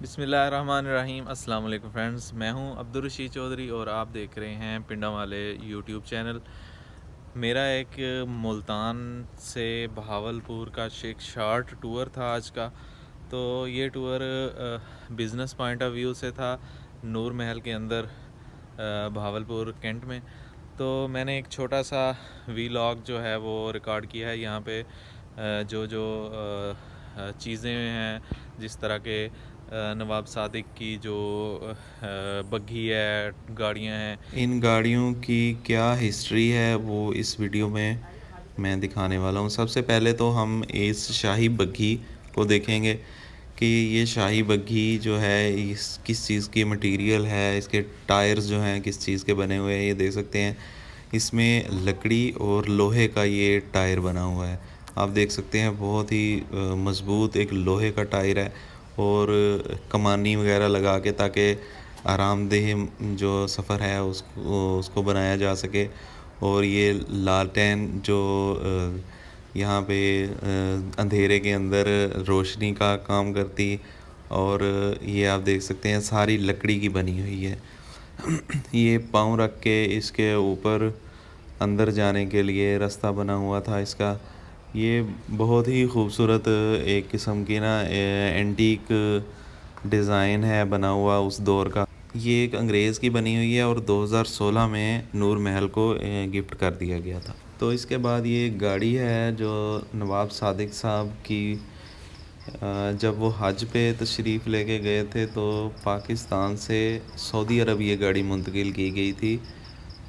बिस्मिल्लाहिर्रहमानिर्रहीम। अस्सलाम वालेकुम फ्रेंड्स, मैं हूं अब्दुल रशीद चौधरी और आप देख रहे हैं पिंडा वाले यूट्यूब चैनल। मेरा एक मुल्तान से बहावलपुर का एक शार्ट टूर था आज का। तो ये tour business point of view से था, नूर महल के अंदर बहावलपुर कैंट में। तो मैंने एक छोटा सा वीलॉग जो है वो रिकॉर्ड किया है यहाँ पे। जो जो चीज़ें हैं, जिस तरह के नवाब सादिक की जो बग्घी है, गाड़ियाँ हैं, इन गाड़ियों की क्या हिस्ट्री है वो इस वीडियो में मैं दिखाने वाला हूँ। सबसे पहले तो हम इस शाही बग्घी को देखेंगे कि ये शाही बग्घी जो है इस किस चीज़ की मटेरियल है, इसके टायर्स जो हैं किस चीज़ के बने हुए हैं। ये देख सकते हैं, इसमें लकड़ी और लोहे का ये टायर बना हुआ है। आप देख सकते हैं बहुत ही मज़बूत एक लोहे का टायर है और कमानी वगैरह लगा के ताकि आरामदेह जो सफ़र है उसको बनाया जा सके। और ये लालटेन जो यहाँ पे अंधेरे के अंदर रोशनी का काम करती। और ये आप देख सकते हैं सारी लकड़ी की बनी हुई है। ये पाँव रख के इसके ऊपर अंदर जाने के लिए रास्ता बना हुआ था इसका। ये बहुत ही खूबसूरत एक किस्म की ना एंटीक डिज़ाइन है बना हुआ उस दौर का। ये एक अंग्रेज़ की बनी हुई है और 2016 में नूर महल को गिफ्ट कर दिया गया था। तो इसके बाद ये एक गाड़ी है जो नवाब सादिक साहब की जब वो हज पे तशरीफ़ लेके गए थे तो पाकिस्तान से सऊदी अरब ये गाड़ी मुंतकिल की गई थी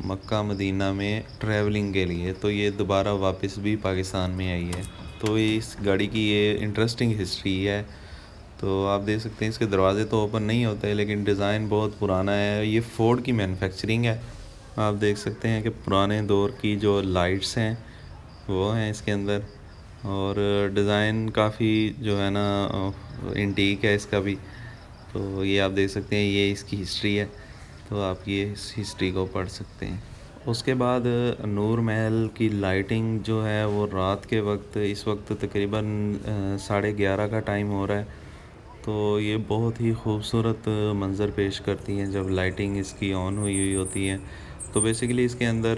मक्का मदीना में ट्रैवलिंग के लिए। तो ये दोबारा वापस भी पाकिस्तान में आई है। तो इस गाड़ी की ये इंटरेस्टिंग हिस्ट्री है। तो आप देख सकते हैं इसके दरवाजे तो ओपन नहीं होते लेकिन डिज़ाइन बहुत पुराना है। ये फ़ोर्ड की मैन्युफैक्चरिंग है। आप देख सकते हैं कि पुराने दौर की जो लाइट्स हैं वो हैं इसके अंदर। और डिज़ाइन काफ़ी जो है ना एंटीक है इसका भी। तो ये आप देख सकते हैं, ये इसकी हिस्ट्री है। तो आप ये इस हिस्ट्री को पढ़ सकते हैं। उसके बाद नूर महल की लाइटिंग जो है वो रात के वक्त, इस वक्त तकरीबन 11:30 का टाइम हो रहा है। तो ये बहुत ही खूबसूरत मंज़र पेश करती हैं जब लाइटिंग इसकी ऑन हुई हुई होती है। तो बेसिकली इसके अंदर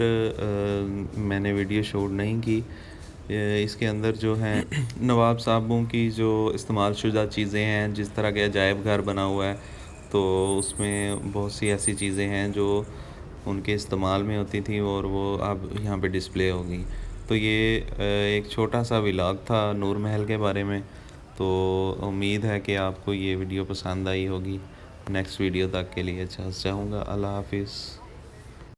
मैंने वीडियो शूट नहीं की। इसके अंदर जो है नवाब साहबों की जो इस्तेमाल शुदा चीज़ें हैं, जिस तरह के अजायब घर बना हुआ है तो उसमें बहुत सी ऐसी चीज़ें हैं जो उनके इस्तेमाल में होती थी और वो अब यहाँ पे डिस्प्ले हो गई। तो ये एक छोटा सा व्लॉग था नूर महल के बारे में। तो उम्मीद है कि आपको ये वीडियो पसंद आई होगी। नेक्स्ट वीडियो तक के लिए चाहूँगा। अल्लाह हाफिज़।